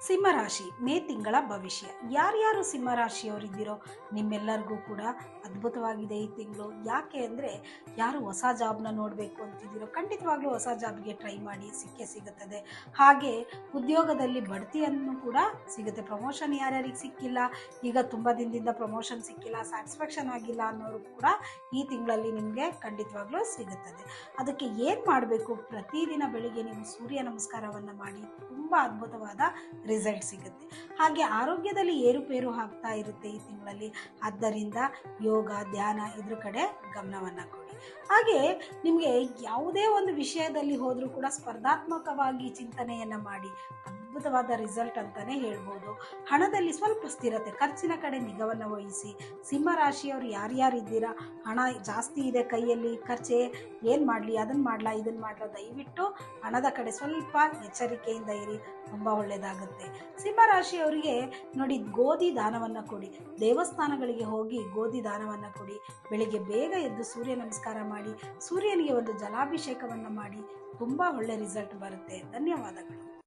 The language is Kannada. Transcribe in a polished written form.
ಸಿಂಹರಾಶಿ ಮೇ ತಿಂಗಳ ಭವಿಷ್ಯ. ಯಾರ್ಯಾರು ಸಿಂಹರಾಶಿಯವರಿದ್ದೀರೋ ನಿಮ್ಮೆಲ್ಲರಿಗೂ ಕೂಡ ಅದ್ಭುತವಾಗಿದೆ ಈ ತಿಂಗಳು. ಯಾಕೆ ಅಂದರೆ ಯಾರು ಹೊಸ ಜಾಬ್ನ ನೋಡಬೇಕು ಅಂತಿದ್ದೀರೋ ಖಂಡಿತವಾಗ್ಲೂ ಹೊಸ ಜಾಬ್ಗೆ ಟ್ರೈ ಮಾಡಿ, ಸಿಕ್ಕೇ ಸಿಗುತ್ತದೆ. ಹಾಗೆ ಉದ್ಯೋಗದಲ್ಲಿ ಬಡ್ತಿಯನ್ನು ಕೂಡ ಸಿಗುತ್ತೆ. ಪ್ರಮೋಷನ್ ಯಾರ್ಯಾರಿಗೆ ಸಿಕ್ಕಿಲ್ಲ, ಈಗ ತುಂಬ ದಿನದಿಂದ ಪ್ರಮೋಷನ್ ಸಿಕ್ಕಿಲ್ಲ, ಸ್ಯಾಟಿಸ್ಫ್ಯಾಕ್ಷನ್ ಆಗಿಲ್ಲ ಅನ್ನೋರು ಕೂಡ ಈ ತಿಂಗಳಲ್ಲಿ ನಿಮಗೆ ಖಂಡಿತವಾಗ್ಲೂ ಸಿಗುತ್ತದೆ. ಅದಕ್ಕೆ ಏನು ಮಾಡಬೇಕು? ಪ್ರತಿದಿನ ಬೆಳಿಗ್ಗೆ ನೀವು ಸೂರ್ಯ ನಮಸ್ಕಾರವನ್ನು ಮಾಡಿ, ತುಂಬ ಅದ್ಭುತವಾದ ರಿಸಲ್ಟ್ ಸಿಗುತ್ತೆ. ಹಾಗೆ ಆರೋಗ್ಯದಲ್ಲಿ ಏರುಪೇರು ಆಗ್ತಾ ಇರುತ್ತೆ ಈ ತಿಂಗಳಲ್ಲಿ. ಆದ್ದರಿಂದ ಯೋಗ, ಧ್ಯಾನ ಇದ್ರ ಕಡೆ ಗಮನವನ್ನು ಕೊಡಿ. ಹಾಗೆ ನಿಮಗೆ ಯಾವುದೇ ಒಂದು ವಿಷಯದಲ್ಲಿ ಹೋದರೂ ಕೂಡ ಸ್ಪರ್ಧಾತ್ಮಕವಾಗಿ ಚಿಂತನೆಯನ್ನು ಮಾಡಿ, ಅದ್ಭುತವಾದ ರಿಸಲ್ಟ್ ಅಂತಲೇ ಹೇಳ್ಬೋದು. ಹಣದಲ್ಲಿ ಸ್ವಲ್ಪ ಸ್ಥಿರತೆ, ಖರ್ಚಿನ ಕಡೆ ನಿಗಾವನ್ನು ವಹಿಸಿ. ಸಿಂಹರಾಶಿಯವರು ಯಾರ್ಯಾರಿದ್ದೀರಾ, ಹಣ ಜಾಸ್ತಿ ಇದೆ ಕೈಯಲ್ಲಿ, ಖರ್ಚೆ ಏನು ಮಾಡಲಿ, ಅದನ್ನು ಮಾಡಲಾ ಇದನ್ನು ಮಾಡಲಾ, ದಯವಿಟ್ಟು ಹಣದ ಕಡೆ ಸ್ವಲ್ಪ ಎಚ್ಚರಿಕೆಯಿಂದ ಇರಿ, ತುಂಬ ಒಳ್ಳೆಯದಾಗುತ್ತೆ. ಸಿಂಹರಾಶಿಯವರಿಗೆ ನೋಡಿ, ಗೋಧಿ ದಾನವನ್ನು ಕೊಡಿ. ದೇವಸ್ಥಾನಗಳಿಗೆ ಹೋಗಿ ಗೋಧಿ ದಾನವನ್ನು ಕೊಡಿ. ಬೆಳಿಗ್ಗೆ ಬೇಗ ಎದ್ದು ಸೂರ್ಯ ನಮಸ್ಕಾರ ಮಾಡಿ, ಸೂರ್ಯನಿಗೆ ಒಂದು ಜಲಾಭಿಷೇಕವನ್ನು ಮಾಡಿ, ತುಂಬ ಒಳ್ಳೆ ರಿಸಲ್ಟ್ ಬರುತ್ತೆ. ಧನ್ಯವಾದಗಳು.